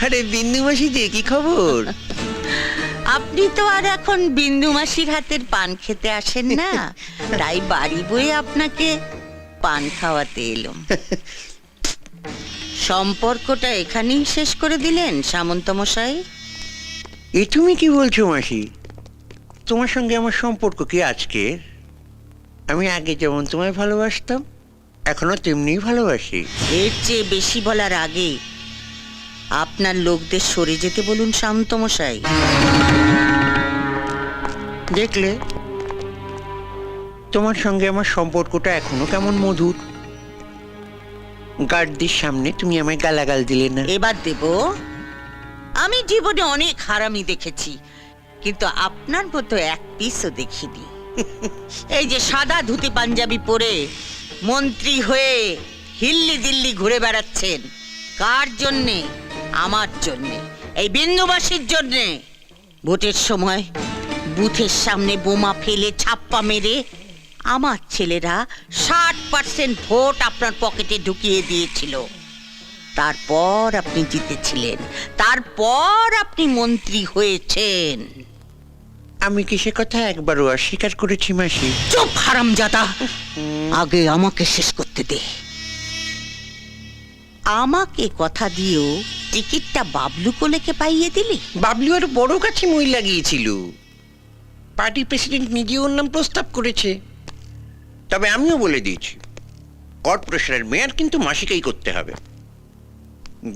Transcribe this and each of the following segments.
আরে বিন্দু মাসি যে কি খবর? আপনি তো আর এখন বিন্দু মাসির হাতের পান খেতে আসেন না, তাই বাড়ি বয়ে আপনাকে পান খাওয়াতে এলাম। সম্পর্কটা এখানেই শেষ করে দিলেন সামন্ত মশাই? এ তুমি কি বলছো মাসি? তোমার সঙ্গে আমার সম্পর্ক কি আজকের? আমি আগে যেমন তোমায় ভালোবাসতাম এখনো তেমনিই ভালোবাসি। এর চেয়ে বেশি বলার আগে আপনার লোকদের সরে যেতে বলুন সামন্ত মশাই। দেখলে তোমার সঙ্গে আমার সম্পর্কটা এখনো কেমন মধুর। গার্ডদের সামনে তুমি আমায় গালাগাল দিলে না। এবার দেব। আমি জীবনে অনেক হারামি দেখেছি, কিন্তু আপনার মতো এক পিসও দেখিনি। এই যে সাদা ধুতি পাঞ্জাবি পরে মন্ত্রী হয়ে হিল্লি দিল্লি ঘুরে বেড়াচ্ছেন, কার জন্যে? আমার জন্যে, এই বিন্দুবাসীর জন্যে। ভোটের সময় বুথের সামনে বোমা ফেলে ছাপ্পা মেরে আমার ছেলেরা 60% ভোট আপনার পকেটে ঢুকিয়ে দিয়েছিল। তারপর আপনি জিতেছিলেন, তারপর আপনি মন্ত্রী হয়েছেন। আমি কি সে কথা একবারও অস্বীকার করেছি মাসি? চুপ হারামজাদা, আগে আমাকে শেষ করতে দে। আমাকে কথা দিয়েও টিকিটটা বাবলু কোলেকে পাইয়ে দিলি। বাবলু আর বড় কাছে মই লাগিয়েছিল। পার্টি প্রেসিডেন্ট নিজে ওর নাম প্রস্তাব করেছে। তবে আমিও বলে দিয়েছি, কর্পোরেশনের মেয়র কিন্তু মাসিকেই করতে হবে।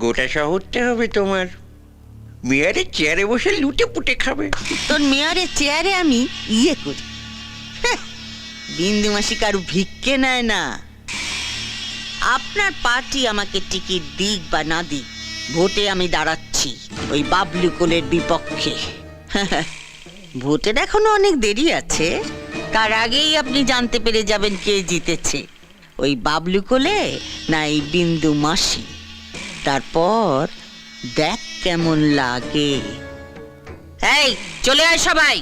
গোটা শহরটা হবে তোমার। মেয়রের চেয়ারে বসে লুটে পুটে খাবে। তোর মেয়রের চেয়ারে আমি ইয়ে করি। হ্যাঁ, বিন্দু মাসি কারু ভিক্ষে নেয় না। আপনার পার্টি আমাকে টিকিট দিক বা না দিক, ভোটে আমি দাঁড়াচ্ছি ওই বাবলু কোলের বিপক্ষে। ভোটের এখনো অনেক দেরি আছে, তার আগেই আপনি জানতে পেরে যাবেন কে জিতেছে, ওই বাবলু কোলে না এই বিন্দু মাসি। তারপর দেখ কেমন লাগে। এই চলে আয় সবাই।